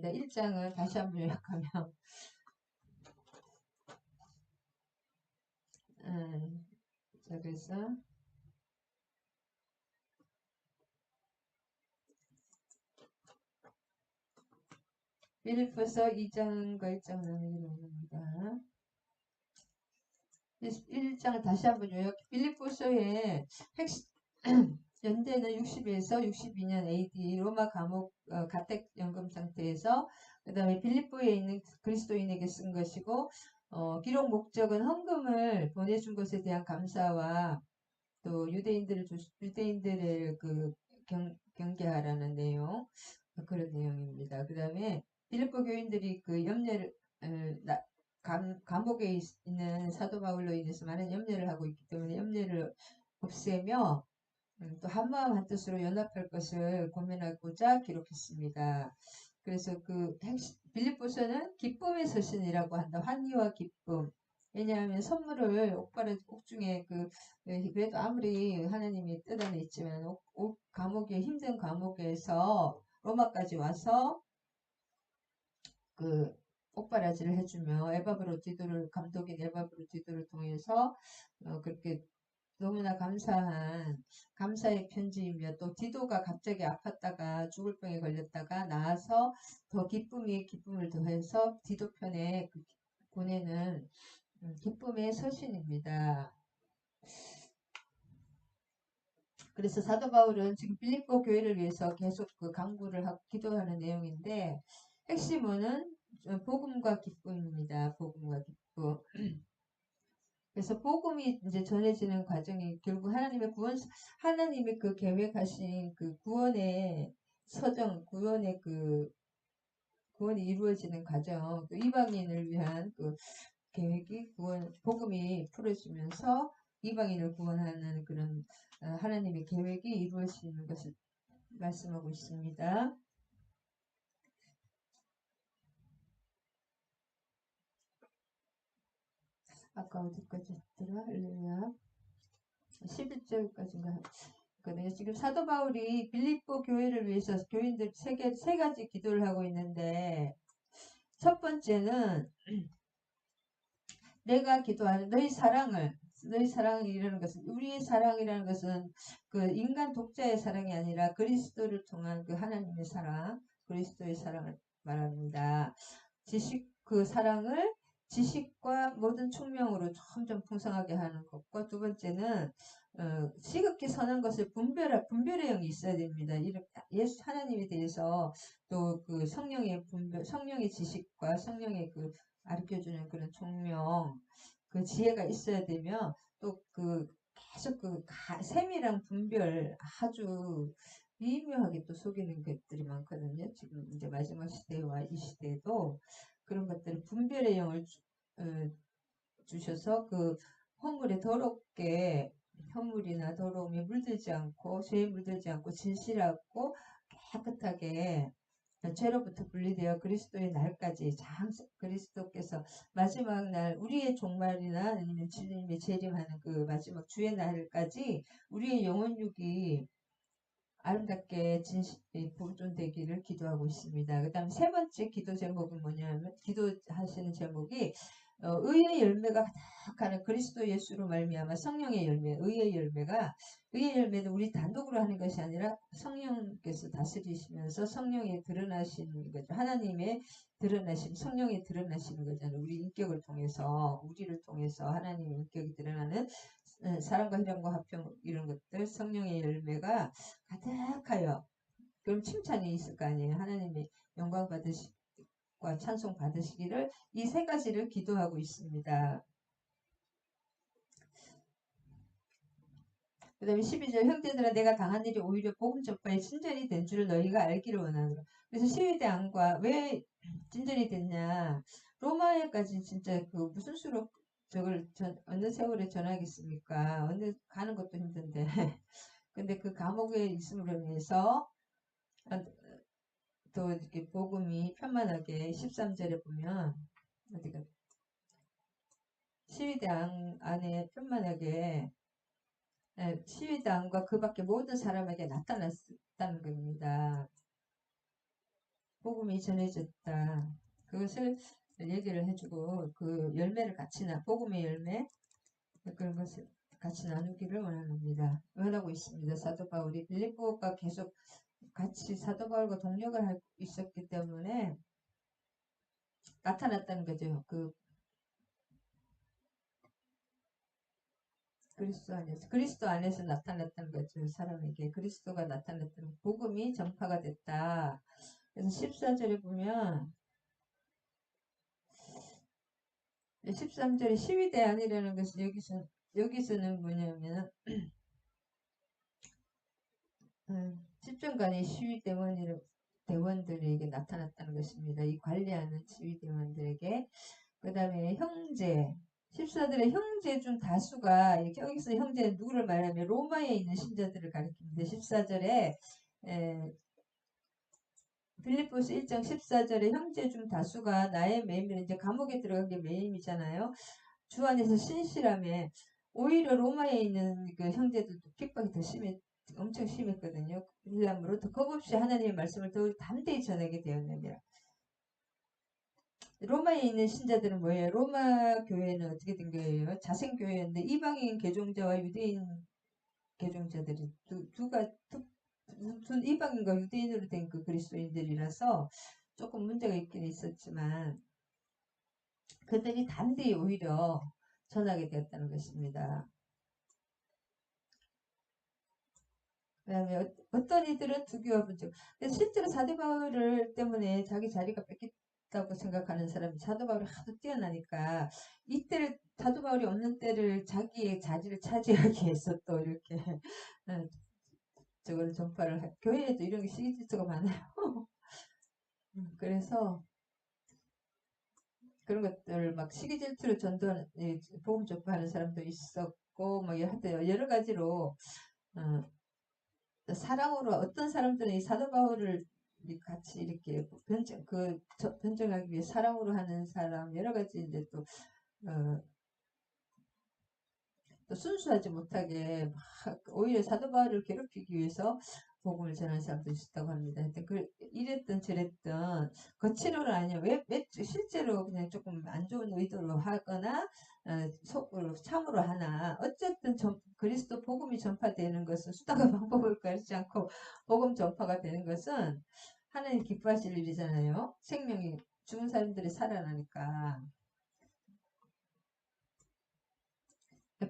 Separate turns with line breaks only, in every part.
있습니다. 1장을 다시 한번 요약하면 자, 그래서 빌립보서 2장과 1장을 나누기로 합니다. 1장 다시 한번 요약. 빌립보서의 핵심 연대는 60에서 62년 AD 로마 감옥 가택 연금 상태에서 그 다음에 빌립보에 있는 그리스도인에게 쓴 것이고 기록 목적은 헌금을 보내준 것에 대한 감사와 또 유대인들을 경계하라는 내용 그런 내용입니다. 그 다음에 빌립보 교인들이 그 염려를 감옥에 있는 사도 바울로 인해서 많은 염려를 하고 있기 때문에 염려를 없애며 또 한마음 한뜻으로 연합할 것을 고민하고자 기록했습니다. 그래서 빌립보서는 기쁨의 서신이라고 한다. 환희와 기쁨. 왜냐하면 선물을 옥중에 그래도 아무리 하나님이 뜻 안에 있지만 힘든 감옥에서 로마까지 와서 옥바라지를 해주며 감독인 에바브로 디도를 통해서 그렇게 너무나 감사의 편지이며 또 디도가 갑자기 아팠다가 죽을 병에 걸렸다가 나아서 더 기쁨을 더해서 디도 편에 보내는 기쁨의 서신입니다. 그래서 사도 바울은 지금 빌립보 교회를 위해서 계속 강구를 기도하는 내용인데 핵심은 복음과 기쁨입니다. 복음과 기쁨. 그래서 복음이 이제 전해지는 과정이 결국 하나님의 계획하신 구원의 구원이 이루어지는 과정, 이방인을 위한 계획이 복음이 풀어지면서 이방인을 구원하는 그런 하나님의 계획이 이루어지는 것을 말씀하고 있습니다. 아까 어디까지 했더라? 11절까지인가 거든요. 지금 사도 바울이 빌립보 교회를 위해서 교인들 세 가지 기도를 하고 있는데 첫 번째는 내가 기도하는 너희 사랑이라는 것은 우리의 사랑이라는 것은 인간 독자의 사랑이 아니라 그리스도를 통한 하나님의 사랑, 그리스도의 사랑을 말합니다. 그 사랑을 지식과 모든 총명으로 점점 풍성하게 하는 것과 두 번째는 시극히 선한 것을 분별의 영이 있어야 됩니다. 예수 하나님에 대해서 또 성령의 지식과 성령의 가르쳐주는 그런 총명, 지혜가 있어야 되면 또 계속 세밀한 분별 아주 미묘하게 또 속이는 것들이 많거든요. 지금 이제 마지막 시대와 이 시대에도 그런 것들을 분별의 영을 주셔서 헌물에 헌물이나 더러움에 물들지 않고 죄에 물들지 않고 진실하고 깨끗하게 죄로부터 분리되어 그리스도의 날까지 그리스도께서 마지막 날 우리의 종말이나 아니면 주님의 재림하는 마지막 주의 날까지 우리의 영혼육이 아름답게 보존되기를 기도하고 있습니다. 그 다음 세 번째 기도 제목은 뭐냐면 기도하시는 제목이 의의 열매가 가득하는 그리스도 예수로 말미암아 성령의 열매, 의의 열매는 우리 단독으로 하는 것이 아니라 성령께서 다스리시면서 성령에 드러나시는 거죠. 하나님의 성령에 드러나시는 거잖아요. 우리를 통해서 하나님의 인격이 드러나는 사랑과 희락과 화평 이런 것들 성령의 열매가 가득하여 그럼 칭찬이 있을 거 아니에요. 하나님의 영광 받으시과 찬송 받으시기를 이 세 가지를 기도하고 있습니다. 그 다음에 12절 형제들아 내가 당한 일이 오히려 복음 전파에 친전이 된 줄을 너희가 알기를 원하노라. 그래서 시위대 왕과 왜 친전이 됐냐. 로마에까지 진짜 무슨 수로 저걸 어느 세월에 전하겠습니까? 가는 것도 힘든데. 근데 감옥에 있음으로 인해서 또 이렇게 복음이 편만하게 13절에 보면 어디가 시위당 안에 편만하게 시위당과 그 밖에 모든 사람에게 나타났다는 겁니다. 복음이 전해졌다. 그것을 얘기를 해주고 그 열매를 복음의 열매 그런 것을 같이 나누기를 원하고 있습니다. 사도 바울이 빌립보가 계속 같이 사도 바울과 동력을 하고 있었기 때문에 나타났다는 거죠. 그 그리스도 안에서 나타났다는 거죠. 사람에게 그리스도가 나타났다는 복음이 전파가 됐다. 그래서 14절에 보면 13절에 시위대안이라는 것은 여기서는 뭐냐면 10년간의 대원들에게 나타났다는 것입니다. 이 관리하는 시위대원들에게. 그 다음에 형제 14절에 형제 중 다수가 이렇게 여기서 형제는 누구를 말하면 로마에 있는 신자들을 가리킵니다. 14절에 빌립보서 1장 14절에 형제 중 다수가 나의 매임을 이제 감옥에 들어간 게 매임이잖아요. 주 안에서 신실함에 오히려 로마에 있는 그 형제들도 핍박이 엄청 심했거든요. 그러므로 더 겁없이 하나님의 말씀을 더 담대히 전하게 되었느니라. 로마에 있는 신자들은 뭐예요? 로마 교회는 어떻게 된 거예요? 자생교회였는데 이방인 개종자와 유대인 개종자들이 이방인과 유대인으로 된 그 그리스도인들이라서 조금 문제가 있긴 있었지만 그들이 담대히 오히려 전하게 되었다는 것입니다. 그 다음에 어떤 이들은 투기와 분쟁. 실제로 사도 바울 때문에 자기 자리가 뺏겼다고 생각하는 사람이 사도 바울이 하도 뛰어나니까 이때를 사도 바울이 없는 때를 자기의 자리를 차지하기 위해서 또 이렇게 저걸 전파를 교회에도 이런 게 시기질투가 많아요. 그래서 그런 것들 막 시기질투를 전도하는 복음 전파하는 사람도 있었고 뭐 여러 가지로 사랑으로 어떤 사람들은 이 사도 바울을 같이 이렇게 변증하기 위해 사랑으로 하는 사람 여러 가지 이제 또 순수하지 못하게 막 오히려 사도 바울을 괴롭히기 위해서 복음을 전하는 사람도 있었다고 합니다. 하여튼 이랬던 저랬던 거칠어는 아니에요. 왜 실제로 그냥 조금 안 좋은 의도로 하거나 속으로 참으로 하나 어쨌든 그리스도 복음이 전파되는 것은 수단과 방법을 가리지 않고 복음 전파가 되는 것은 하나님 기뻐하실 일이잖아요. 생명이 죽은 사람들이 살아나니까.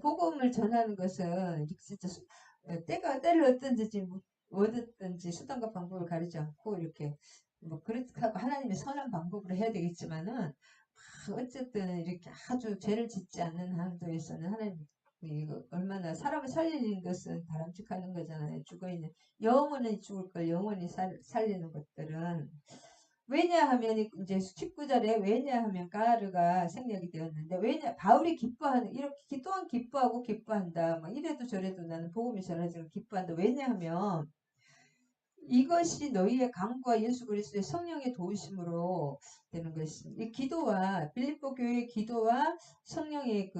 복음을 전하는 것은 진짜 때를 얻든지 수단과 방법을 가리지 않고 이렇게 뭐 그렇게 하고 하나님의 선한 방법으로 해야 되겠지만은 어쨌든 이렇게 아주 죄를 짓지 않는 한도에서는 하나님 얼마나 사람을 살리는 것은 바람직하는 거잖아요. 죽어있는 영원히 죽을 걸 영원히 살리는 것들은 왜냐하면 이제 19절에 왜냐하면 까르가 생략이 되었는데 바울이 기뻐하는 이렇게 또한 기뻐한다 막 이래도 저래도 나는 복음이 전해지는 기뻐한다. 왜냐하면 이것이 너희의 강구와 예수 그리스도의 성령의 도우심으로 되는 것입니다. 이 기도와 빌립보 교회의 기도와 성령의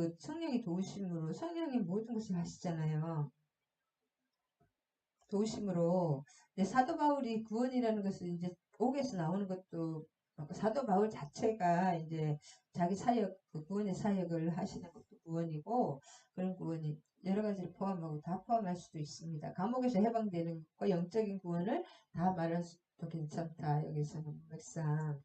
도우심으로 성령이 모든 것을 하시잖아요. 도우심으로 사도 바울이 구원이라는 것을 이제 옥에서 나오는 것도 사도 바울 자체가 이제 자기 사역 구원의 사역을 하시는 것도 구원이고 그런 구원이 여러 가지를 포함하고 다 포함할 수도 있습니다. 감옥에서 해방되는 것과 영적인 구원을 다 말할 수도 괜찮다. 여기서는 맥상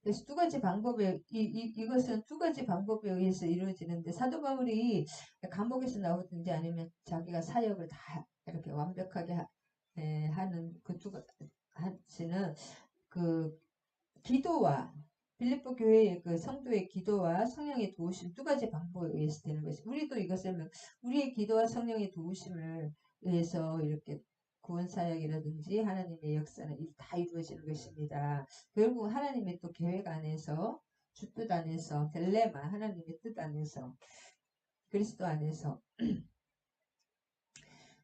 그래서 두 가지 방법에 이것은 두 가지 방법에 의해서 이루어지는데 사도 바울이 감옥에서 나오든지 아니면 자기가 사역을 다 이렇게 완벽하게 하는 그 두 가지는 그 기도와 빌립보 교회의 그 성도의 기도와 성령의 도우심 두 가지 방법에 의해서 되는 것이 우리도 이것을 우리의 기도와 성령의 도우심을 위해서 이렇게 구원 사역이라든지 하나님의 역사는 다 이루어지는 것입니다. 결국 하나님의 또 계획 안에서 주 뜻 안에서 델레마 하나님의 뜻 안에서 그리스도 안에서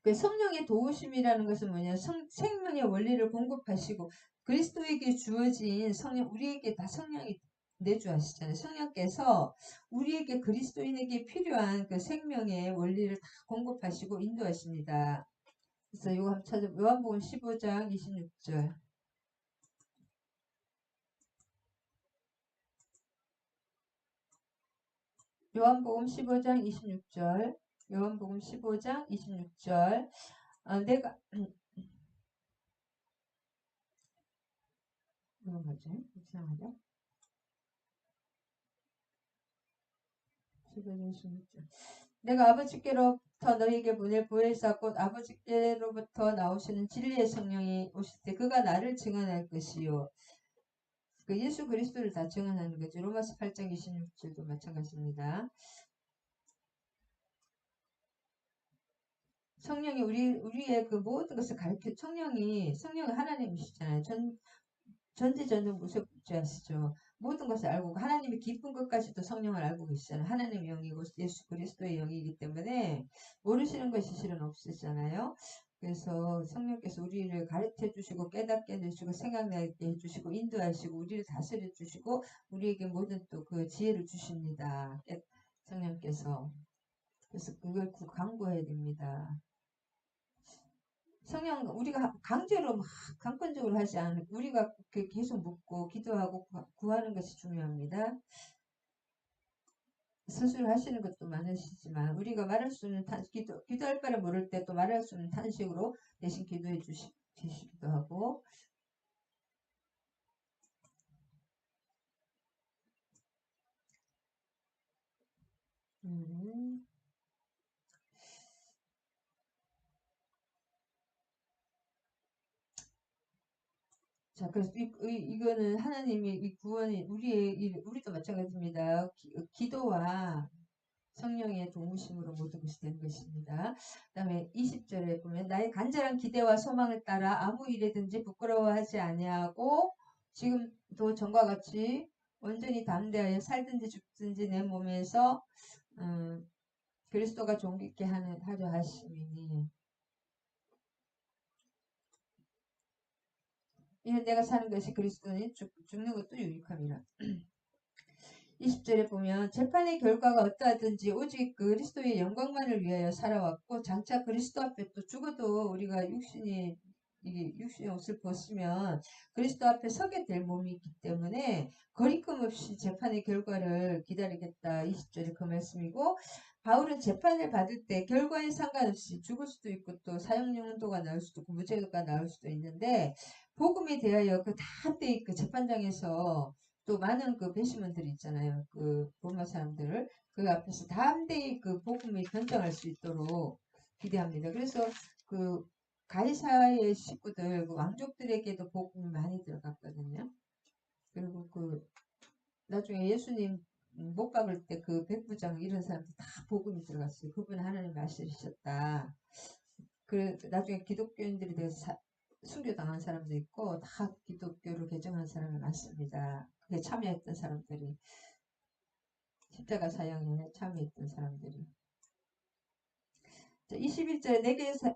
그 성령의 도우심이라는 것은 뭐냐 생명의 원리를 공급하시고 그리스도에게 주어진 성령 우리에게 다 성령이 내주하시잖아요. 성령께서 우리에게 그리스도인에게 필요한 그 생명의 원리를 다 공급하시고 인도하십니다. 그래서 이거 한번 찾아 요한복음 15장 26절. 요한복음 15장 26절. 요한복음 15장 26절. 내가 이건 뭐지? 이상하죠? 15장 26절. 내가 아버지께로부터 너희에게 보낼 보혜사 곧 아버지께로부터 나오시는 진리의 성령이 오실 때 그가 나를 증언할 것이요. 그 예수 그리스도를 다 증언하는 거죠. 로마서 8장 26절도 마찬가지입니다. 성령이 우리의 그 모든 것을 가르쳐, 성령은 하나님이시잖아요. 전지전능 무소부지하시죠. 모든 것을 알고 하나님의 깊은 것까지도 성령을 알고 계시잖아요. 하나님의 영이고 예수 그리스도의 영이기 때문에 모르시는 것이 실은 없으시잖아요. 그래서 성령께서 우리를 가르쳐 주시고 깨닫게 해주시고 생각나게 해주시고 인도하시고 우리를 다스려 주시고 우리에게 모든 또 그 지혜를 주십니다. 성령께서. 그래서 그걸 강구해야 됩니다. 성령 우리가 강제로 막 강권적으로 하지 않고 우리가 계속 묻고 기도하고 구하는 것이 중요합니다. 스스로 하시는 것도 많으시지만 우리가 말할 수 있는 기도할 바를 모를 때 또 말할 수 있는 탄식으로 대신 기도해 주시기도 하고 자, 그래서 이거는 하나님의 이 구원이 우리도 마찬가지입니다. 기도와 성령의 도우심으로 모든 것이 된 것입니다. 그 다음에 20절에 보면 나의 간절한 기대와 소망을 따라 아무 일에든지 부끄러워하지 아니하고 지금도 전과 같이 온전히 담대하여 살든지 죽든지 내 몸에서 그리스도가 존귀케 하려 하심이니 이는 내가 사는 것이 그리스도니 죽는 것도 유익함이라. 20절에 보면 재판의 결과가 어떠하든지 오직 그리스도의 영광만을 위하여 살아왔고 장차 그리스도 앞에 또 죽어도 우리가 육신의 옷을 벗으면 그리스도 앞에 서게 될 몸이 있기 때문에 거리낌 없이 재판의 결과를 기다리겠다. 20절에 그 말씀이고 바울은 재판을 받을 때 결과에 상관없이 죽을 수도 있고 또 사형용도가 나올 수도 있고 무죄가 나올 수도 있는데 복음에 대하여 그 담대히 그 재판장에서 또 많은 그 배심원들이 있잖아요. 그 로마 사람들을 그 앞에서 담대히 그 복음을 변장할 수 있도록 기대합니다. 그래서 그 가이사의 식구들, 그 왕족들에게도 복음이 많이 들어갔거든요. 그리고 그 나중에 예수님 못 박을 때 그 백부장 이런 사람들 다 복음이 들어갔어요. 그분은 하나님 말씀이셨다. 그 나중에 기독교인들이 돼서 순교당한 사람도 있고 다 기독교를 개정한 사람이 많습니다. 그게 참여했던 사람들이 십자가 사형에 참여했던 사람들이 21절에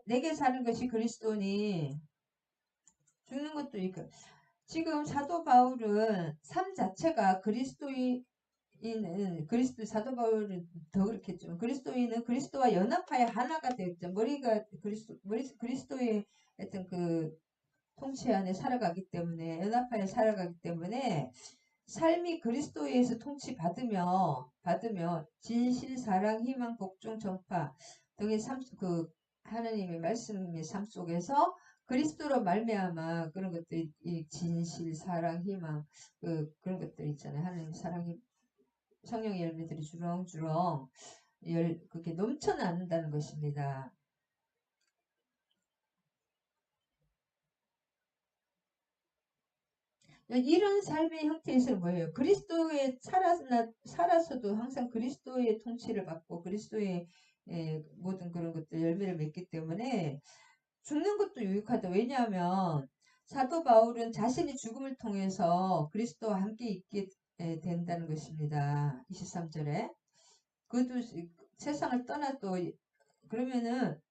내게 사는 것이 그리스도니 죽는 것도 이거 지금 사도 바울은 삶 자체가 그리스도 사도 바울은 더 그렇겠죠. 그리스도인은 그리스도와 연합하여 하나가 되었죠. 머리가 그리스도의 어떤 그 통치 안에 살아가기 때문에 연합하여 살아가기 때문에 삶이 그리스도에서 받으며 진실, 사랑, 희망, 복종, 전파 등의 그 하나님의 말씀의 삶 속에서 그리스도로 말미암아 그런 것들이 이 진실, 사랑, 희망 그런 것들 있잖아요. 하나님 사랑이 성령의 열매들이 주렁주렁 그렇게 넘쳐나는다는 것입니다. 이런 삶의 형태에서 뭐예요? 그리스도에 살아서도 항상 그리스도의 통치를 받고 그리스도의 모든 그런 것들 열매를 맺기 때문에 죽는 것도 유익하다. 왜냐하면 사도 바울은 자신이 죽음을 통해서 그리스도와 함께 있게 된다는 것입니다. 23절에 그도 세상을 떠나도 그러면은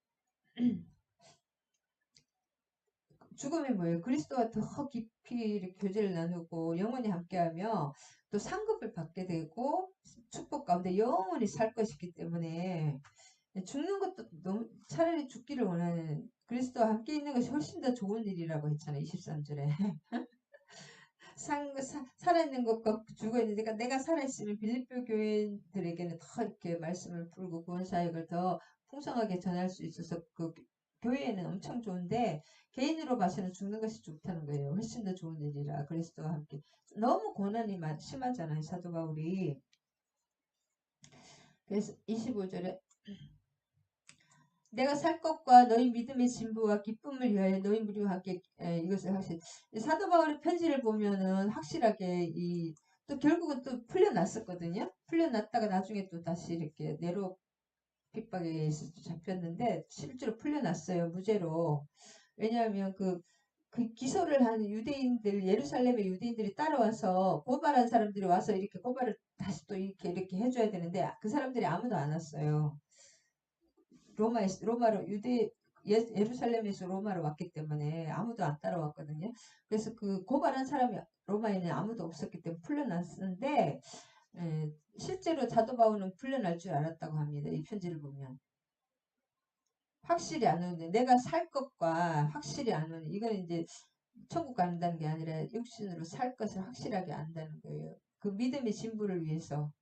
죽음이 뭐예요? 그리스도와 더 깊이 이렇게 교제를 나누고 영원히 함께하며 또 상급을 받게 되고 축복 가운데 영원히 살 것이기 때문에 죽는 것도 너무 차라리 죽기를 원하는 그리스도와 함께 있는 것이 훨씬 더 좋은 일이라고 했잖아요. 23절에. 살아있는 것과 죽어있는 내가 살아있으면 빌립보 교인들에게는 더 이렇게 말씀을 풀고 구원 사역을 더 풍성하게 전할 수 있어서 그 교회에는 엄청 좋은데 개인으로 봐서는 죽는 것이 좋다는 거예요. 훨씬 더 좋은 일이라 그리스도와 함께. 너무 고난이 심하잖아요. 사도 바울이. 그래서 25절에 내가 살 것과 너희 믿음의 진부와 기쁨을 위하여 너희 무리와 함께 이것을 확실. 사도 바울의 편지를 보면은 확실하게 또 결국은 또 풀려났었거든요. 풀려났다가 나중에 또 다시 이렇게 네로 핍박에 의해서 잡혔는데 실제로 풀려났어요. 무죄로. 왜냐하면 그 기소를 하는 유대인들, 예루살렘의 유대인들이 따라와서 고발한 사람들이 와서 이렇게 고발을 다시 또 이렇게 해줘야 되는데 그 사람들이 아무도 안 왔어요. 로마로 예루살렘에서 로마로 왔기 때문에 아무도 안 따라왔거든요. 그래서 그 고발한 사람이 로마에는 아무도 없었기 때문에 풀려났는데 실제로 사도 바울은 풀려날 줄 알았다고 합니다. 이 편지를 보면. 확실히 안 오는데 내가 살 것과 확실히 안 오는 이건 이제 천국 간다는 게 아니라 육신으로 살 것을 확실하게 안다는 거예요. 그 믿음의 진부를 위해서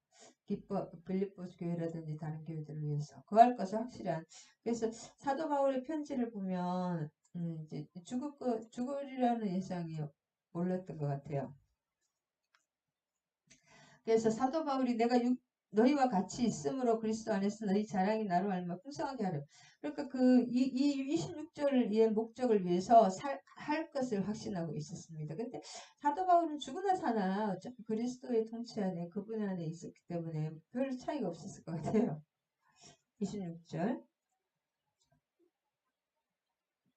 빌립보스 교회라든지 다른 교회들을 위해서 구할 것을 확실히 그래서 사도 바울의 편지를 보면 이제 죽으리라는 예상이 올랐던 것 같아요. 그래서 사도 바울이 내가 너희와 같이 있으므로 그리스도 안에서 너희 자랑이 나로 알면 풍성하게 하려. 그러니까 이 26절의 목적을 위해서 할 것을 확신하고 있었습니다. 근데 사도 바울은 죽으나 사나 어차피 그리스도의 통치 안에 그분 안에 있었기 때문에 별 차이가 없었을 것 같아요. 26절.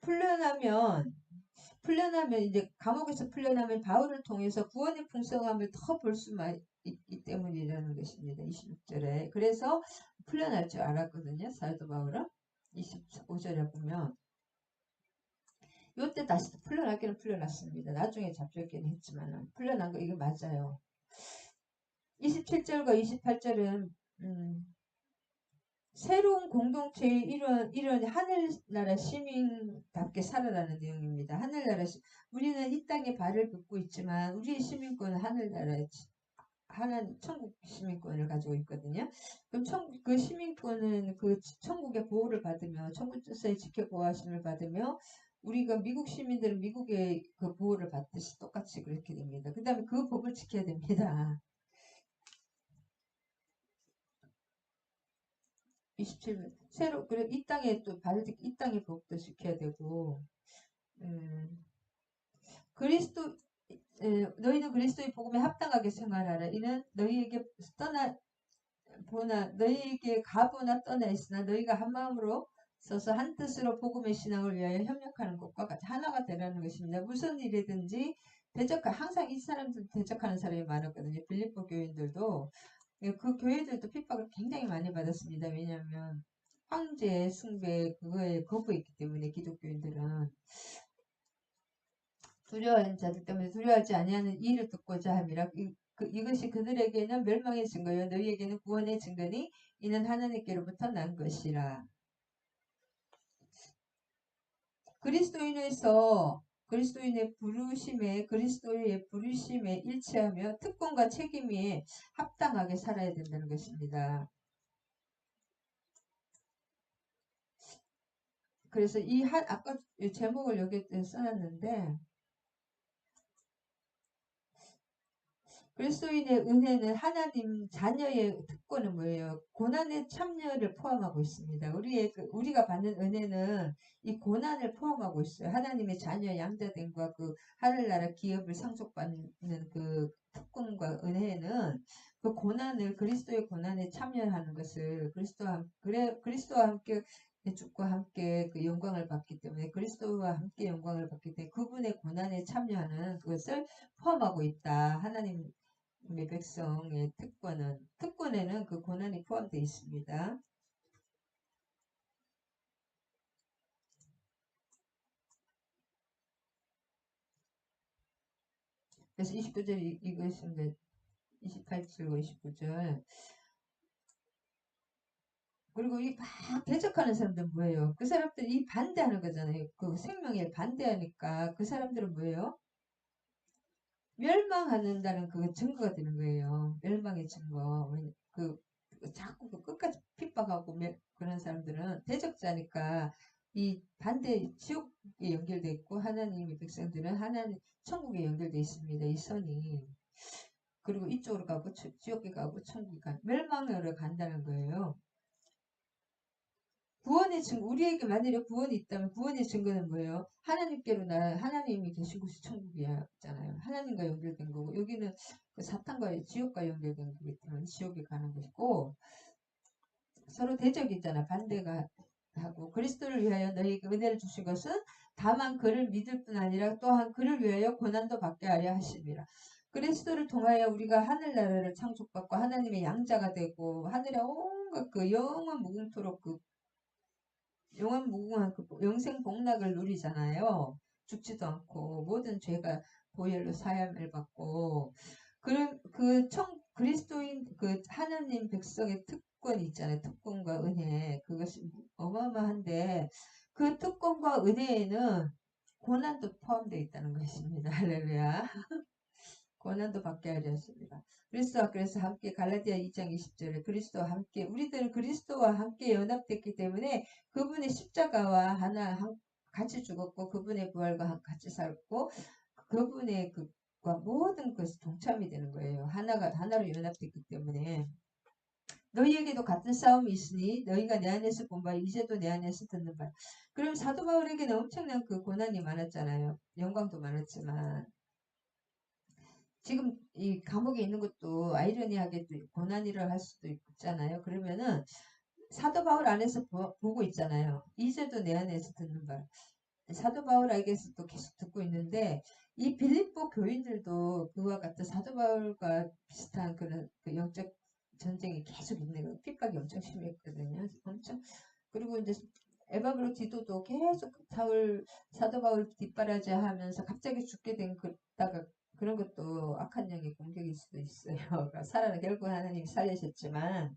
풀려나면 이제 감옥에서 풀려나면 바울을 통해서 구원의 풍성함을 더 볼 수만 있기 때문이라는 것입니다. 26절에. 그래서 풀려날 줄 알았거든요. 사도 바울은. 25절에 보면 요때 다시 풀려나기는 풀려났습니다. 나중에 잡혔긴 했지만 풀려난 거 이게 맞아요. 27절과 28절은 새로운 공동체의 이런 하늘나라 시민답게 살아라는 내용입니다. 우리는 이 땅에 발을 긋고 있지만 우리의 시민권은 하늘나라의 천국 시민권을 가지고 있거든요. 그럼 그 시민권은 그 천국의 보호를 받으며 천국 질서의 지켜 보호하심을 받으며 우리가 미국 시민들은 미국의 그 보호를 받듯이 똑같이 그렇게 됩니다. 그 다음에 그 법을 지켜야 됩니다. 27분 그래 이 땅에 또 이 땅의 법도 지켜야 되고 그리스도 너희는 그리스도의 복음에 합당하게 생활하라. 이는 너희에게 가보나 떠나 있으나 너희가 한 마음으로 서서 한 뜻으로 복음의 신앙을 위하여 협력하는 것과 같이 하나가 되라는 것입니다. 무슨 일이든지 항상 이 사람들 대적하는 사람이 많았거든요. 빌립보 교인들도 그 교회들도 핍박을 굉장히 많이 받았습니다. 왜냐하면 황제 숭배 그거에 거부했기 때문에 기독교인들은 두려워하는 자들 때문에 두려워하지 아니하는 이를 듣고자 함이라. 이것이 그들에게는 멸망의 증거요 너희에게는 구원의 증거니 이는 하나님께로부터 난 것이라. 그리스도의 부르심에 일치하며 특권과 책임에 합당하게 살아야 된다는 것입니다. 그래서 아까 제목을 여기 써놨는데 그리스도인의 은혜는 하나님 자녀의 특권은 뭐예요? 고난의 참여를 포함하고 있습니다. 우리가 받는 은혜는 이 고난을 포함하고 있어요. 하나님의 자녀 양자됨과 그 하늘나라 기업을 상속받는 그 특권과 은혜는 그 고난을 그리스도의 고난에 참여하는 것을 그리스도와 함께 죽과 함께 그 영광을 받기 때문에 그리스도와 함께 영광을 받기 때문에 그분의 고난에 참여하는 그것을 포함하고 있다. 하나님의 백성의 특권에는 그 고난이 포함되어 있습니다. 그래서 29절 이것인데 28절과 29절. 그리고 이 막 대적하는 사람들은 뭐예요? 그 사람들이 이 반대하는 거잖아요. 그 생명에 반대하니까 그 사람들은 뭐예요? 멸망한다는 그 증거가 되는 거예요. 멸망의 증거. 자꾸 그 끝까지 핍박하고 그런 사람들은 대적자니까 이 반대 지옥에 연결돼 있고 하나님의 백성들은 하나님 천국에 연결돼 있습니다. 이 선이. 그리고 이쪽으로 가고 지옥에 가고 천국에 가고 멸망으로 간다는 거예요. 구원의 증거, 우리에게 만일에 구원이 있다면 구원의 증거는 뭐예요? 하나님이 계신 곳이 천국이잖아요. 하나님과 연결된 거고, 여기는 그 사탄과 지옥과 연결된 거기 때문에 지옥에 가는 것이고, 서로 대적이잖아. 반대가 하고, 그리스도를 위하여 너희에게 은혜를 주신 것은 다만 그를 믿을 뿐 아니라 또한 그를 위하여 고난도 받게 하려 하심이라. 그리스도를 통하여 우리가 하늘나라를 창조받고 하나님의 양자가 되고, 하늘의 온갖 그 영원 무궁토록 그 영원 무궁한 그 영생 복락을 누리잖아요. 죽지도 않고 모든 죄가 보혈로 사함을 받고 그리스도인 그 하나님 백성의 특권이 있잖아요. 특권과 은혜 그것이 어마어마한데 그 특권과 은혜에는 고난도 포함되어 있다는 것입니다. 할렐루야. 고난도 받게 하려 하십니다. 그리스도와 그래서 함께 갈라디아 2장 20절에 그리스도와 함께 우리들은 그리스도와 함께 연합됐기 때문에 그분의 십자가와 같이 죽었고 그분의 부활과 같이 살고 그분의 그과 모든 것이 동참이 되는 거예요. 하나로 연합됐기 때문에 너희에게도 같은 싸움이 있으니 너희가 내 안에서 본 바 이제도 내 안에서 듣는 바. 그럼 사도 바울에게는 엄청난 그 고난이 많았잖아요. 영광도 많았지만 지금 이 감옥에 있는 것도 아이러니하게 또 고난이를 할 수도 있잖아요. 그러면은 사도 바울 안에서 보고 있잖아요. 이제도 내 안에서 듣는 말. 사도 바울에게서 또 계속 듣고 있는데 이 빌립보 교인들도 그와 같은 사도 바울과 비슷한 그런 그 영적 전쟁이 계속 있는 거 핍박이 엄청 심했거든요. 엄청 그리고 이제 에바브로 디도도 계속 사도 바울 뒷바라지하면서 갑자기 죽게 된 그다가 그런 것도 악한 영의 공격일 수도 있어요. 그러니까 결국 하나님이 살리셨지만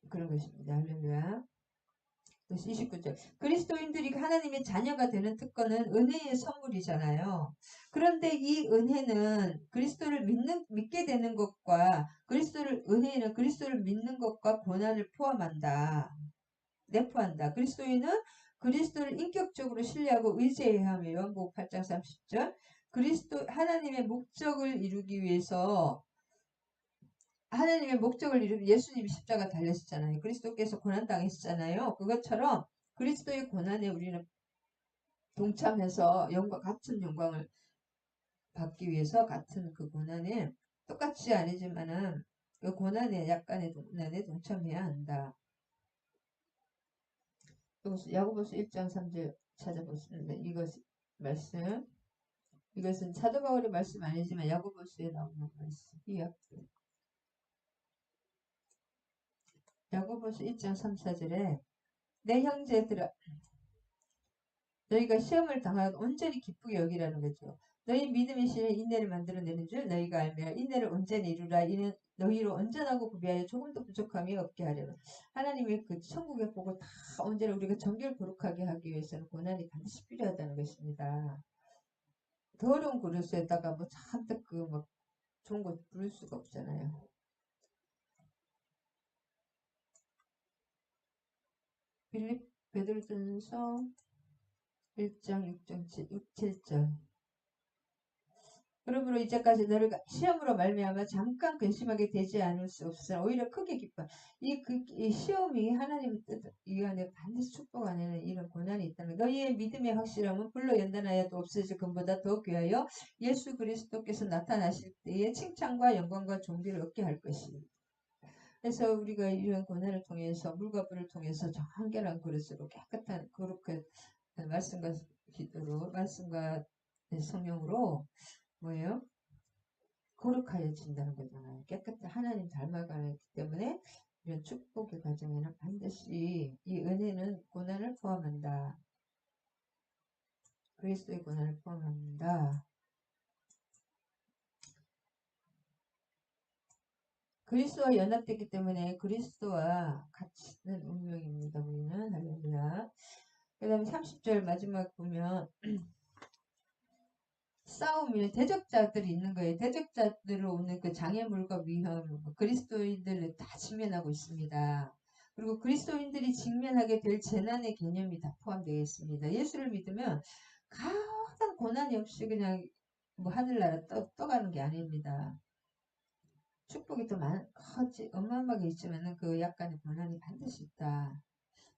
그런 것입니다. 할렐루야. 29절. 그리스도인들이 하나님의 자녀가 되는 특권은 은혜의 선물이잖아요. 그런데 이 은혜는 믿게 되는 것과 은혜는 그리스도를 믿는 것과 고난을 포함한다. 내포한다. 그리스도인은 그리스도를 인격적으로 신뢰하고 의지해야 하며 요한복음 8장 30절. 하나님의 목적을 이루기 위해서 예수님이 십자가 달렸었잖아요. 그리스도께서 고난당했었잖아요. 그것처럼 그리스도의 고난에 우리는 동참해서 같은 영광을 받기 위해서 같은 그 고난에 똑같이 아니지만은 그 약간의 고난에 동참해야 한다. 야고보서 1장 3절 찾아보시는데 이것은 사도 바울의 말씀 아니지만 야고보서에 나오는 말씀이요. 야고보서 1장 3, 4절에 내 형제들아 너희가 시험을 당하고 온전히 기쁘게 여기라는 거죠. 너희 믿음의 신은 인내를 만들어내는 줄 너희가 알며 인내를 온전히 이루라. 이는 너희로 온전하고 구비하여 조금도 부족함이 없게 하려는 하나님의 그 천국의 복을 다 언제나 우리가 정결 거룩하게 하기 위해서는 고난이 반드시 필요하다는 것입니다. 더러운 그릇에다가 뭐 잔뜩 막 좋은 거 부를 수가 없잖아요. 베드로전서 1장 6, 7절. 그러므로 이제까지 너를 시험으로 말미암아 잠깐 근심하게 되지 않을 수 없으나 오히려 크게 기뻐. 이 시험이 하나님의 뜻, 이 안에 반드시 축복 안에는 이런 고난이 있다는 너희의 믿음의 확실함은 불로 연단하여도 없어질 것보다 더 귀하여 예수 그리스도께서 나타나실 때에 칭찬과 영광과 존귀를 얻게 할 것이니. 그래서 우리가 이런 고난을 통해서 물과 불을 통해서 정결한 그릇으로 깨끗한 거룩한 말씀과 기도로 말씀과 성령으로 뭐예요? 거룩하여진다는 거잖아요. 깨끗한 하나님 닮아가기 때문에 이런 축복의 과정에는 반드시 이 은혜는 고난을 포함한다. 그리스도의 고난을 포함합니다. 그리스도와 연합되기 때문에 그리스도와 같이 있는 운명입니다. 우리는 할렐루야. 그 다음에 30절 마지막 보면 싸움이 대적자들이 있는 거예요. 대적자들로 오는 그 장애물과 위험, 그리스도인들을 다 직면하고 있습니다. 그리고 그리스도인들이 직면하게 될 재난의 개념이 다 포함되어 있습니다. 예수를 믿으면 가장 고난이 없이 그냥 뭐 하늘나라 떠가는 게 아닙니다. 축복이 더 커지 어마어마하게 있지만은 그 약간의 고난이 반드시 있다.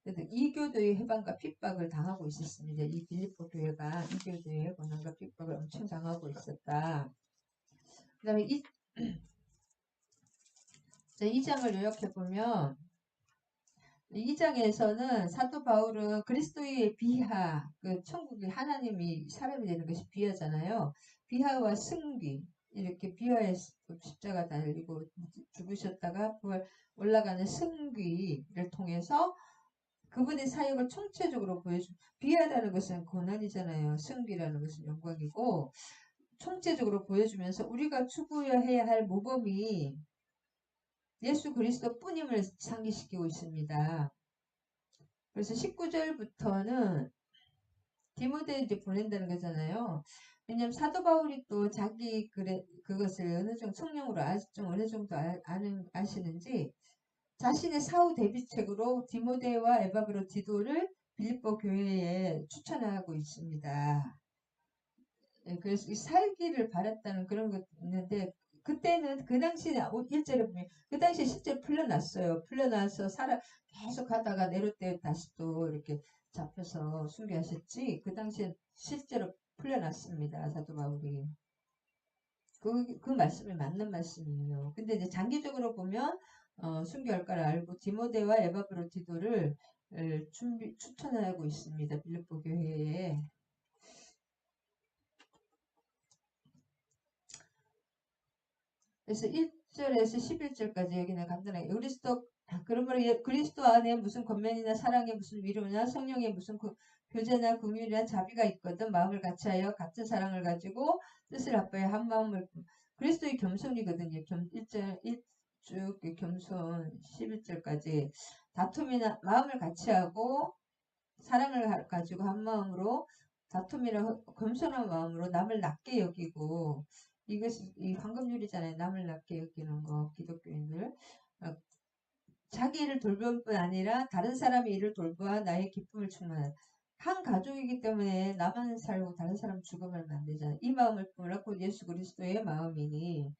그래도 이교도의 해방과 핍박을 당하고 있었습니다. 이 빌립보 교회가 이교도의 고난과 핍박을 엄청 당하고 있었다. 그 다음에 이 장을 요약해보면 이 장에서는 사도 바울은 그리스도의 비하, 그 천국이 하나님이 사람이 되는 것이 비하잖아요. 비하와 승귀, 이렇게 비하의 십자가 달리고 죽으셨다가 올라가는 승귀를 통해서 그분의 사역을 총체적으로 보여준 비하라는 것은 고난이잖아요. 승기라는 것은 영광이고 총체적으로 보여주면서 우리가 추구해야 할 모범이 예수 그리스도 뿐임을 상기시키고 있습니다. 그래서 19절부터는 디모데 이제 보낸다는 거잖아요. 왜냐면 사도 바울이 또 자기 그것을 어느 정도 성령으로 좀 어느 정도 아시는지 자신의 사후 대비책으로 디모데와 에바브로 디도를 빌립보 교회에 추천하고 있습니다. 예, 그래서 살기를 바랐다는 그런 것 있는데 그때는 그 당시에 1절에 보면 그 당시에 실제 풀려났어요. 풀려나서 계속 하다가 내로때 다시 또 이렇게 잡혀서 순교하셨지. 그 당시에 실제로 풀려났습니다. 사도 바울이. 그 말씀이 맞는 말씀이에요. 근데 이제 장기적으로 보면 순교할 걸 알고 디모데와 에바브로티도를 추천하고 있습니다. 빌립보 교회에. 그래서 1절에서 11절까지 여기는 간단하게 그러므로 그리스도 안에 무슨 권면이나 사랑에 무슨 위로나 성령에 무슨 교제나 긍휼이나 자비가 있거든 마음을 같이하여 같은 사랑을 가지고 뜻을 합하여 한 마음을 그리스도의 겸손이거든요. 1절 1쭉 겸손 11절까지 다툼이나 마음을 같이하고 사랑을 가지고 한 마음으로 다툼이나 겸손한 마음으로 남을 낮게 여기고 이것이 이 황금률이잖아요. 남을 낮게 여기는 거 기독교인들 자기 일을 돌볼 뿐 아니라 다른 사람의 일을 돌보아 나의 기쁨을 충만한 한 가족이기 때문에 나만 살고 다른 사람 죽어가면 안 되잖아요. 이 마음을 품으라고 예수 그리스도의 마음이니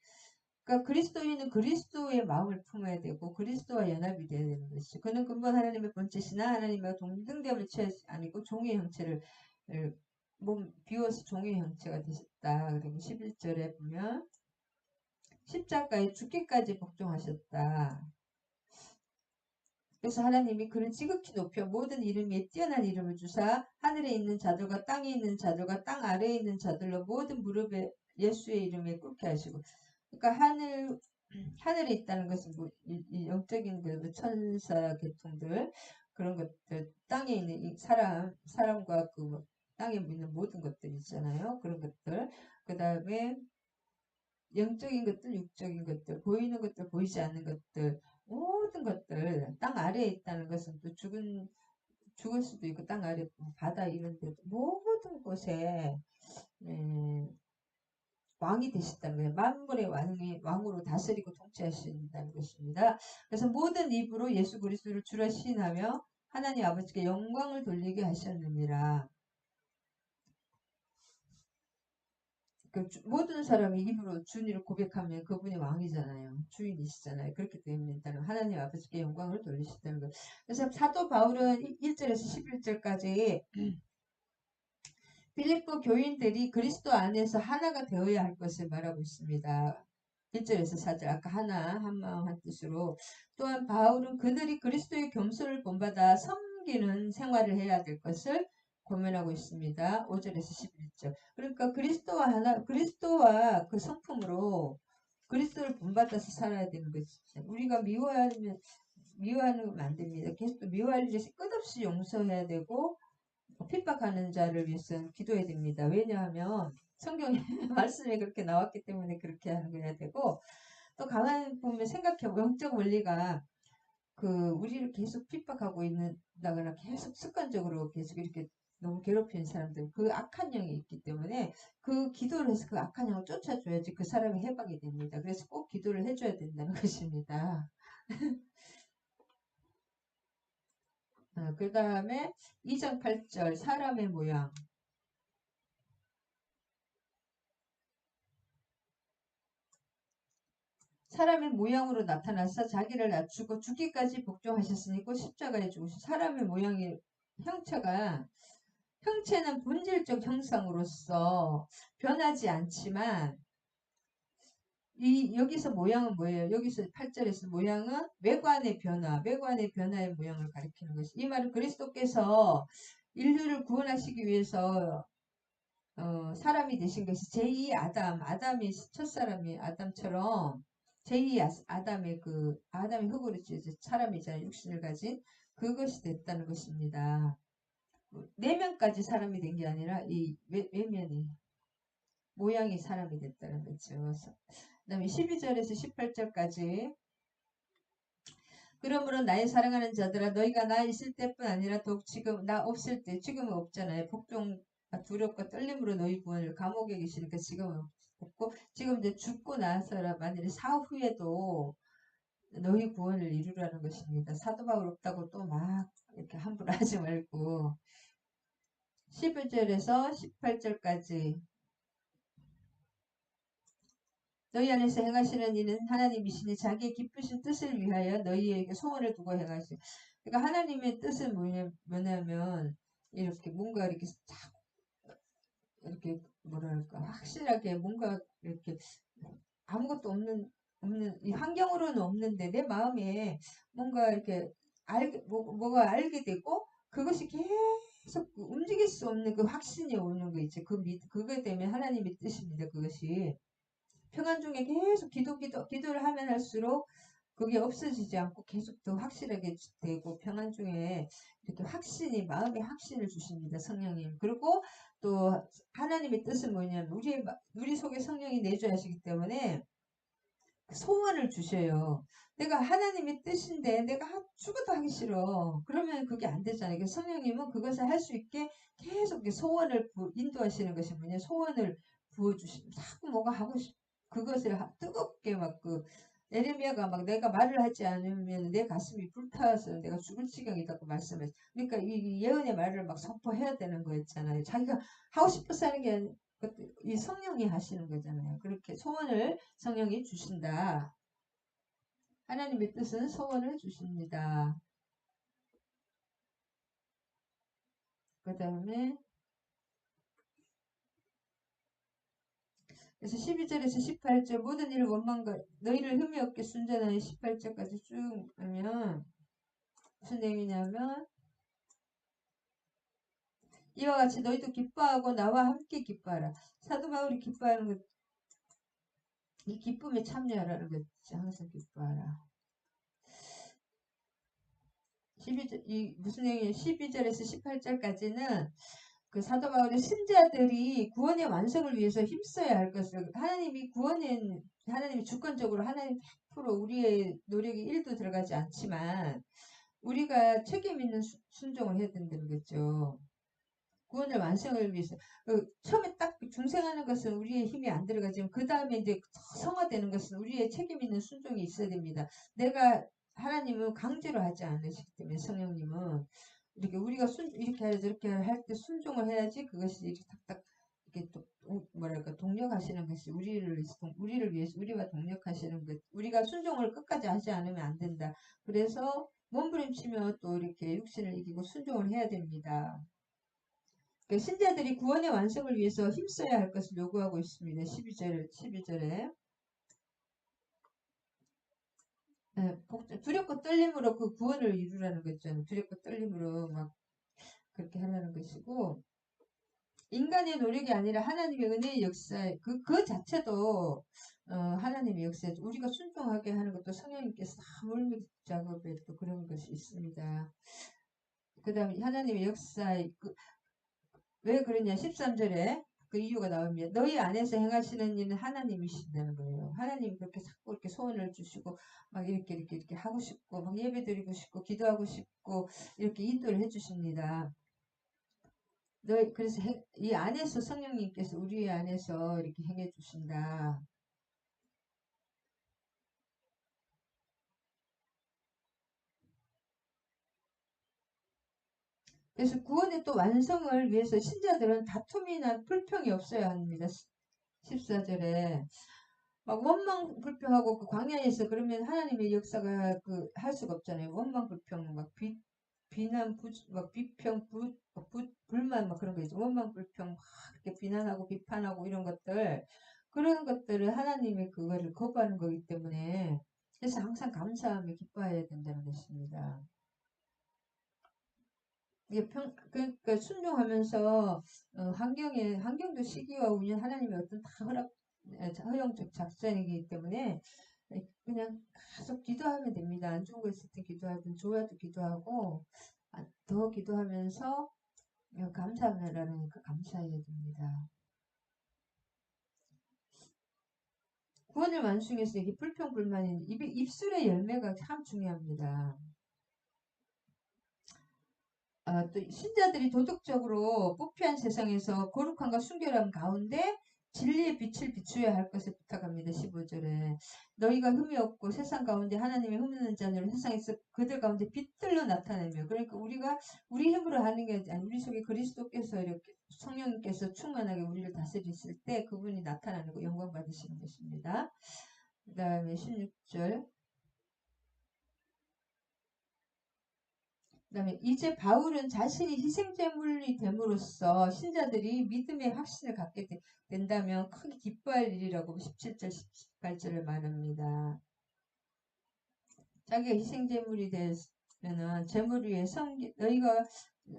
그러니까 그리스도인은 그리스도의 마음을 품어야 되고 그리스도와 연합이 되어야 되는 것이죠. 그는 근본 하나님의 본체시나 하나님과 동등됨을 취하지 아니고 종의 형체를 몸 비워서 종의 형체가 되셨다. 그리고 11절에 보면 십자가에 죽기까지 복종하셨다. 그래서 하나님이 그를 지극히 높여 모든 이름 위에 뛰어난 이름을 주사 하늘에 있는 자들과 땅에 있는 자들과 땅 아래에 있는 자들로 모든 무릎에 예수의 이름에 꿇게 하시고 그러니까 하늘에 있다는 것은 뭐 영적인 그 천사 계통들 그런 것들 땅에 있는 이 사람과 그 땅에 있는 모든 것들 있잖아요. 그런 것들 그 다음에 영적인 것들, 육적인 것들, 보이는 것들, 보이지 않는 것들, 모든 것들, 땅 아래에 있다는 것은 또 죽을 수도 있고, 땅 아래, 바다 이런 데, 모든 곳에, 왕이 되셨다는 거예요. 만물의 왕으로 다스리고 통치하신다는 것입니다. 그래서 모든 입으로 예수 그리스도를 주라 시인하며 하나님 아버지께 영광을 돌리게 하셨느니라. 모든 사람이 입으로 주님을 고백하면 그분이 왕이잖아요. 주인이시잖아요. 그렇기 때문에 일단 하나님 아버지께 영광을 돌리시다는 것. 그래서 사도 바울은 1절에서 11절까지 빌립보 교인들이 그리스도 안에서 하나가 되어야 할 것을 말하고 있습니다. 1절에서 4절 아까 한 마음 한 뜻으로 또한 바울은 그들이 그리스도의 겸손을 본받아 섬기는 생활을 해야 될 것을 권면하고 있습니다. 5절에서 11절 그러니까 그리스도와 그 성품으로 그리스도를 본받아서 살아야 되는 것이죠. 우리가 미워하는 건 안 됩니다. 계속 미워할 일이 끝없이 용서해야 되고 핍박하는 자를 위해서 기도해야 됩니다. 왜냐하면 성경에 말씀에 그렇게 나왔기 때문에 그렇게 하는 거야 되고, 또 가만히 보면 생각해 영적 원리가 우리를 계속 핍박하고 있는다거나 계속 습관적으로 계속 이렇게 너무 괴롭히는 사람들, 그 악한 영이 있기 때문에 그 기도를 해서 그 악한 영을 쫓아줘야지 그 사람이 해방이 됩니다. 그래서 꼭 기도를 해줘야 된다는 것입니다. 그 다음에 2장 8절 사람의 모양. 사람의 모양으로 나타나서 자기를 낮추고 죽기까지 복종하셨으니 곧 십자가에 죽으신 사람의 모양이 형체는 본질적 형상으로서 변하지 않지만 여기서 모양은 뭐예요? 여기서 8절에서 모양은 외관의 변화의 모양을 가리키는 것이. 이 말은 그리스도께서 인류를 구원하시기 위해서 사람이 되신 것이 제2 아담이 첫사람이 아담처럼 제2 아담의 흙으로 지어진 사람이잖아요. 육신을 가진 그것이 됐다는 것입니다. 내면까지 사람이 된 게 아니라 이 외면이 모양이 사람이 됐다는 거죠. 그 다음에 12절에서 18절까지 그러므로 나의 사랑하는 자들아 너희가 나 있을 때뿐 아니라 더욱 지금 나 없을 때 지금은 없잖아요. 두렵과 떨림으로 너희 구원을 감옥에 계시니까 지금은 없고 지금 이제 죽고 나서라 만일에 사후에도 너희 구원을 이루라는 것입니다. 사도 바울 없다고 또 막 이렇게 함부로 하지 말고 11절에서 18절까지 너희 안에서 행하시는 이는 하나님이시니 자기의 기쁘신 뜻을 위하여 너희에게 소원을 두고 행하시. 그러니까 하나님의 뜻은 뭐냐면 이렇게 뭔가 이렇게 뭐랄까 확실하게 뭔가 이렇게 아무것도 없는 이 환경으로는 없는데 내 마음에 뭔가 이렇게 뭐가 알게 되고 그것이 계속 움직일 수 없는 그 확신이 오는 거 있죠. 그거 때문에 하나님의 뜻입니다. 그것이. 평안 중에 계속 기도를 하면 할수록 그게 없어지지 않고 계속 더 확실하게 되고 평안 중에 이렇게 마음의 확신을 주십니다. 성령님. 그리고 또 하나님의 뜻은 뭐냐면 우리 속에 성령이 내주하시기 때문에 소원을 주셔요. 내가 하나님의 뜻인데 내가 죽어도 하기 싫어. 그러면 그게 안 되잖아요. 그래서 성령님은 그것을 할 수 있게 계속 소원을 인도하시는 것이 뭐냐. 소원을 부어주시면 자꾸 뭐가 하고 그것을 뜨겁게 에레미야가 내가 말을 하지 않으면 내 가슴이 불타서 내가 죽을 지경이다고 말씀했어. 그러니까 이 예언의 말을 선포해야 되는 거였잖아요. 자기가 하고 싶어서 하는 게 아니라 이 성령이 하시는 거잖아요. 그렇게 소원을 성령이 주신다. 하나님의 뜻은 소원을 주십니다. 그 다음에 그래서 12절에서 18절 모든 일을 원망과 너희를 흠이 없게 순전하여 18절까지 쭉 하면 무슨 내용이냐면 이와 같이 너희도 기뻐하고 나와 함께 기뻐하라. 사도 바울이 기뻐하는 것, 이 기쁨에 참여하라는 거지. 항상 기뻐하라. 무슨 내용이에요? 12절에서 18절까지는 그 사도 바울의 신자들이 구원의 완성을 위해서 힘써야 할 것을 하나님이 주권적으로 하나님 100% 우리의 노력이 1도 들어가지 않지만 우리가 책임 있는 순종을 해야 된다는 거죠. 구원을 완성을 위해서 처음에 딱 중생하는 것은 우리의 힘이 안 들어가지만 그 다음에 이제 성화되는 것은 우리의 책임 있는 순종이 있어야 됩니다. 하나님은 강제로 하지 않으시기 때문에 성령님은 이렇게 우리가 이렇게 해야지 저렇게 할 때 순종을 해야지 그것이 이렇게 탁탁 이렇게 또 뭐랄까 동력하시는 것이 우리를 위해서 우리와 동력하시는 것 우리가 순종을 끝까지 하지 않으면 안 된다. 그래서 몸부림치며 또 이렇게 육신을 이기고 순종을 해야 됩니다. 신자들이 구원의 완성을 위해서 힘써야 할 것을 요구하고 있습니다. 12절에 두렵고 떨림으로 그 구원을 이루라는 거죠. 두렵고 떨림으로 그렇게 하라는 것이고 인간의 노력이 아니라 하나님의 은혜의 역사 그 자체도 하나님의 역사죠. 우리가 순종하게 하는 것도 성령님께서 다 물밑 작업에 또 그런 것이 있습니다. 그 다음에 하나님의 역사 왜 그러냐? 13절에 그 이유가 나옵니다. 너희 안에서 행하시는 일은 하나님이신다는 거예요. 하나님 그렇게 자꾸 이렇게 소원을 주시고 막 이렇게 하고 싶고 막 예배 드리고 싶고 기도하고 싶고 이렇게 인도를 해주십니다. 너희 그래서 이 안에서 성령님께서 우리 안에서 이렇게 행해 주신다. 그래서 구원의 또 완성을 위해서 신자들은 다툼이나 불평이 없어야 합니다. 14절에 막 원망 불평하고 그 광야에서 그러면 하나님의 역사가 그 할 수가 없잖아요. 원망 불평 막 비난 막 비평 불만 막 그런 거 있죠. 원망 불평 막 이렇게 비난하고 비판하고 이런 것들 그런 것들을 하나님의 그거를 거부하는 거기 때문에 그래서 항상 감사하며 기뻐해야 된다는 것입니다. 이게 그러니까 순종하면서 환경도 시기와 운연 하나님의 어떤 다 허용적 작전이기 때문에 그냥 계속 기도하면 됩니다. 안 좋은 거 있을 때 기도하든 좋아도 기도하고 더 기도하면서 감사하라는 그 감사해야 됩니다. 구원을 완성해서 이게 불평불만인 입술의 열매가 참 중요합니다. 또 신자들이 도덕적으로 부패한 세상에서 거룩함과 순결함 가운데 진리의 빛을 비추어야 할 것을 부탁합니다. 15절에 너희가 흠이 없고 세상 가운데 하나님의 흠없는 자녀로 세상에서 그들 가운데 빛들로 나타내며 그러니까 우리가 우리 힘으로 하는 게 아니라 우리 속에 그리스도께서 이렇게 성령님께서 충만하게 우리를 다스리실 때 그분이 나타나는 거 영광 받으시는 것입니다. 그 다음에 16절 그다음에 이제 바울은 자신이 희생제물이 됨으로써 신자들이 믿음의 확신을 갖게 된다면 크게 기뻐할 일이라고 17절, 18절을 말합니다. 자기가 희생제물이 되면은 제물 위에 너희가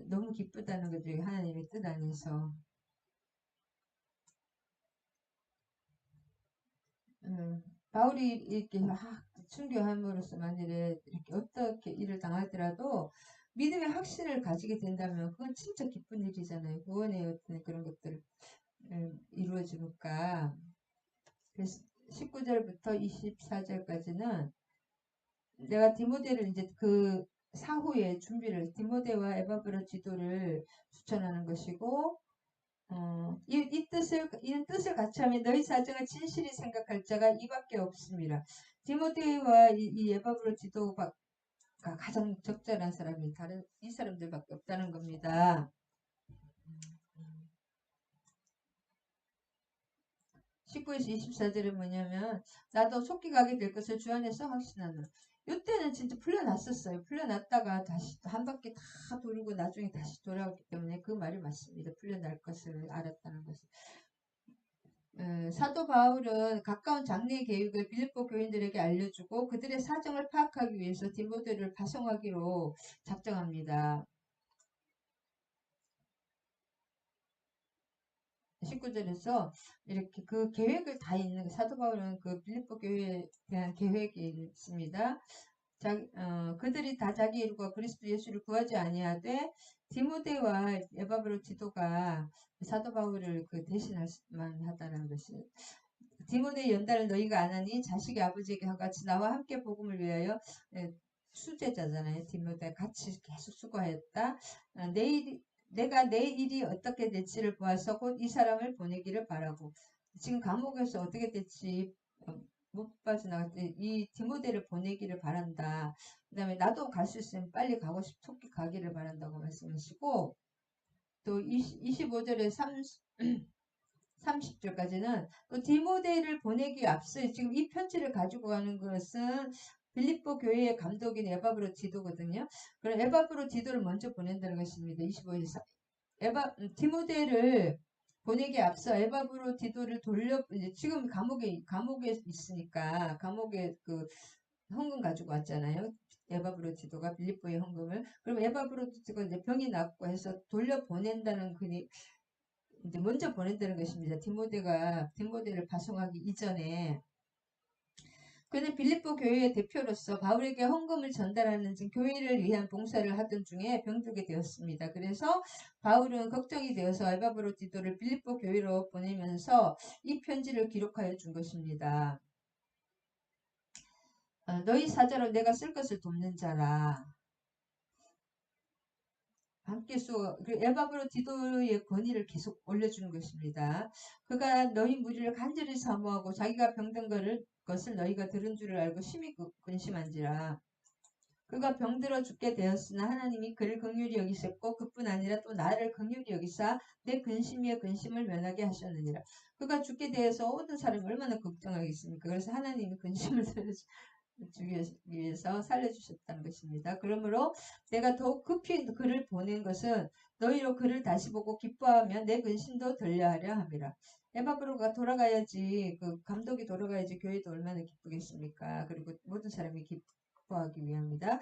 너무 기쁘다는 거죠. 하나님의 뜻 안에서. 바울이 이렇게 순교함으로써 만일에 이렇게 어떻게 일을 당하더라도 믿음의 확신을 가지게 된다면 그건 진짜 기쁜 일이잖아요. 구원의 어떤 그런 것들 이루어지니까. 그래서 19절부터 24절까지는 내가 디모데를 이제 그 사후에 준비를 디모데와 에바브라 지도를 추천하는 것이고 이런 뜻을 같이 하면 너희 사정을 진실히 생각할 자가 이밖에 없습니다. 디모데와 이 에바브로 지도가 가장 적절한 사람이 다른 이 사람들밖에 없다는 겁니다. 19에서 24절은 뭐냐면 나도 속기 가게 될 것을 주 안에서 확신하노라. 이때는 진짜 풀려났었어요. 풀려났다가 다시 한 바퀴 다 돌고 나중에 다시 돌아왔기 때문에 그 말이 맞습니다. 풀려날 것을 알았다는 것을. 사도 바울은 가까운 장례 계획을 빌립보 교인들에게 알려주고 그들의 사정을 파악하기 위해서 디모데를 파송하기로 작정합니다. 19절에서 이렇게 그 계획을 다 있는 사도 바울은 그 빌립보 교회에 대한 계획이 있습니다. 그들이 다 자기 일과 그리스도 예수를 구하지 아니하되 디모데와 에바브로 지도가 사도 바울을 그 대신할 만하다는 것이 디모데의 연단을 너희가 안 하니 자식의 아버지에게 같이 나와 함께 복음을 위하여 수제자잖아요. 디모데 같이 계속 수고하였다. 내가 내 일이 어떻게 될지를 보아서 곧 이 사람을 보내기를 바라고 지금 감옥에서 어떻게 될지 못 빠져나갈 때 이 디모데를 보내기를 바란다. 그 다음에 나도 갈 수 있으면 빨리 가고 토끼 가기를 바란다고 말씀하시고 또 25절에 30절까지는 또 디모데를 보내기 앞서 지금 이 편지를 가지고 가는 것은 빌립보 교회의 감독인 에바브로 지도거든요. 그럼 에바브로 지도를 먼저 보낸다는 것입니다. 25절 디모데를 보내기 앞서 에바브로 디도를 이제 지금 감옥에 있으니까 감옥에 그 헌금 가지고 왔잖아요. 에바브로 지도가 빌립보의 헌금을 그럼 에바브로 지도가 이제 병이 낫고 해서 돌려 보낸다는 그니 이제 먼저 보낸다는 것입니다. 디모데를 파송하기 이전에 그는 빌립보 교회의 대표로서 바울에게 헌금을 전달하는 등 교회를 위한 봉사를 하던 중에 병들게 되었습니다. 그래서 바울은 걱정이 되어서 에바브로디도를 빌립보 교회로 보내면서 이 편지를 기록하여 준 것입니다. 너희 사자로 내가 쓸 것을 돕는 자라. 함께 에바브로디도의 권위를 계속 올려주는 것입니다. 그가 너희 무리를 간절히 사모하고 자기가 병든 것을 너희가 들은 줄을 알고 심히 근심한지라. 그가 병들어 죽게 되었으나 하나님이 그를 긍휼히 여기셨고 그뿐 아니라 또 나를 긍휼히 여기사 내 근심 위에 근심을 면하게 하셨느니라. 그가 죽게 되어서 모든 사람을 얼마나 걱정하겠습니까? 그래서 하나님이 근심을 주기 위해서 살려주셨다는 것입니다. 그러므로 내가 더욱 급히 그를 보낸 것은 너희로 그를 다시 보고 기뻐하면 내 근심도 덜려하려 함이라. 에바브로가 돌아가야지, 그 감독이 돌아가야지 교회도 얼마나 기쁘겠습니까? 그리고 모든 사람이 기뻐하기 위함이다.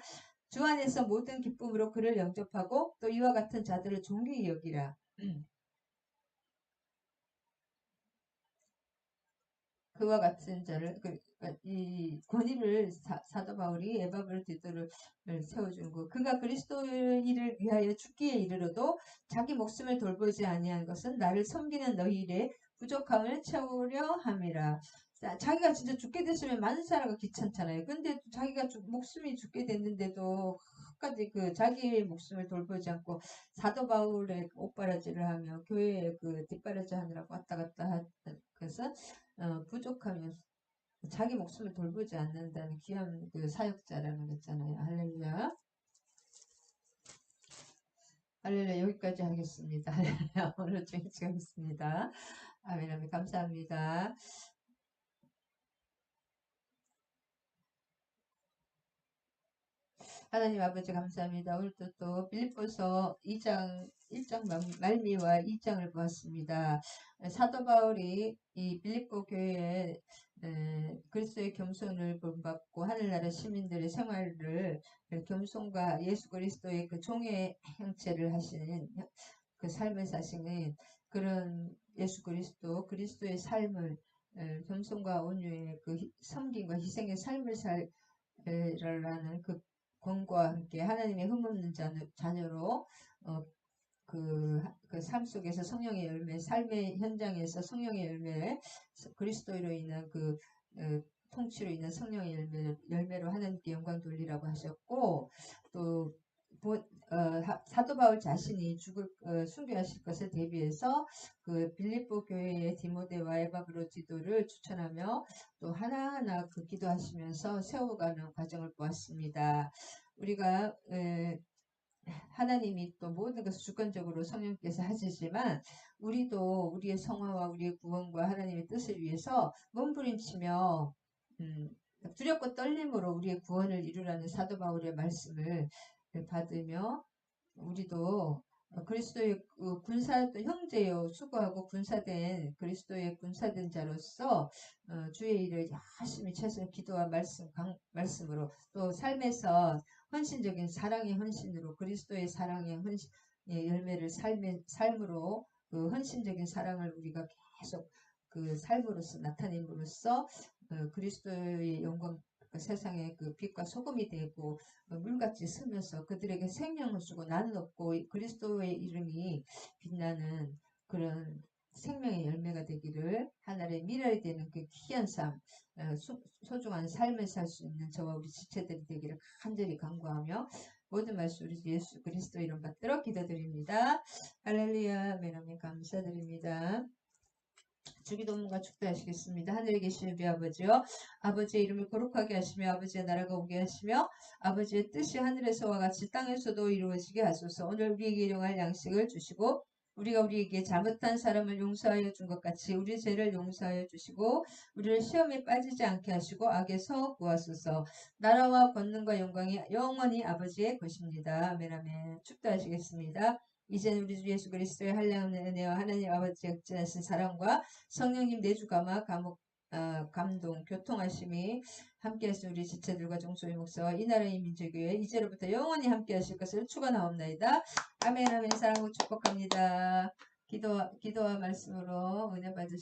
주 안에서 모든 기쁨으로 그를 영접하고 또 이와 같은 자들을 존귀히 여기라. 그와 같은 자를 이 권위를 사도 바울이 에바브로디도를 세워준 거. 그가 그리스도인을 위하여 죽기에 이르러도 자기 목숨을 돌보지 아니한 것은 나를 섬기는 너희 일에 부족함을 채우려 함이라. 자기가 진짜 죽게 됐으면 많은 사람가 귀찮잖아요. 근데 자기가 목숨이 죽게 됐는데도 끝까지 그 자기의 목숨을 돌보지 않고 사도 바울의 옷바라지를 하며 교회에 그 뒷바라지 하느라고 왔다 갔다 그래서 부족하면 자기 목숨을 돌보지 않는다는 귀한 그 사역자라는 거 있잖아요. 할렐루야. 할렐루야. 여기까지 하겠습니다. 할렐루야. 오늘 여기까지 하겠습니다. 아멘, 아멘. 감사합니다. 하나님 아버지 감사합니다. 오늘도 또 빌립보서 2장 1장 말미와 2장을 보았습니다. 사도 바울이 이 빌립보 교회에 그리스도의 겸손을 본받고 하늘나라 시민들의 생활을 겸손과 예수 그리스도의 그 종의 형체를 하시는 그 삶을 사시는 그런 예수 그리스도의 삶을 겸손과 온유의 그 섬김과 희생의 삶을 살라는 그 권과 함께 하나님의 흠없는 자녀로 그 삶 속에서 성령의 열매, 삶의 현장에서 성령의 열매, 그리스도로 인한 통치로 인한 성령의 열매로 하나님께 영광 돌리라고 하셨고, 또 사도 바울 자신이 순교하실 것을 대비해서 그 빌립보 교회의 디모데와 에바브로디도를 추천하며 또 하나하나 기도하시면서 세워가는 과정을 보았습니다. 우리가 하나님이 또 모든 것을 주권적으로 성령께서 하시지만 우리도 우리의 성화와 우리의 구원과 하나님의 뜻을 위해서 몸부림치며 두렵고 떨림으로 우리의 구원을 이루라는 사도 바울의 말씀을 받으며 우리도 그리스도의 형제요 수고하고 군사된 그리스도의 군사된 자로서 주의 일을 열심히 최선 기도와 말씀으로 또 삶에서 헌신적인 사랑의 헌신으로 그리스도의 사랑의 열매를 삶으로 그 헌신적인 사랑을 우리가 계속 그 삶으로서 나타냄으로써 그리스도의 영광 세상의 그 빛과 소금이 되고 물같이 스면서 그들에게 생명을 주고 나는 없고 그리스도의 이름이 빛나는 그런 생명의 열매가 되기를 하나의 미래에 되는 그 귀한 삶 소중한 삶을 살 수 있는 저와 우리 지체들이 되기를 간절히 간구하며 모든 말씀 우리 예수 그리스도 이름 받들어 기도드립니다. 할렐루야. 아멘. 감사드립니다. 주기도문과 축도하시겠습니다. 하늘에 계시는 우리 아버지요. 아버지의 이름을 거룩하게 하시며 아버지의 나라가 오게 하시며 아버지의 뜻이 하늘에서와 같이 땅에서도 이루어지게 하소서. 오늘 우리에게 일용할 양식을 주시고 우리가 우리에게 잘못한 사람을 용서하여 준 것 같이 우리 죄를 용서하여 주시고 우리를 시험에 빠지지 않게 하시고 악에서 구하소서. 나라와 권능과 영광이 영원히 아버지의 것입니다. 아멘 아멘. 축도하시겠습니다. 이제는 우리 주 예수 그리스도의 한량없는 은혜와 하나님 아버지의 극진하신 사랑과 성령님 내주 감동, 교통하심이 함께하신 우리 지체들과 종소의 목사와 이 나라의 민족교회 이제로부터 영원히 함께하실 것을 축원하옵나이다. 아멘 아멘. 사랑으로 축복합니다. 기도와 말씀으로 은혜 받으시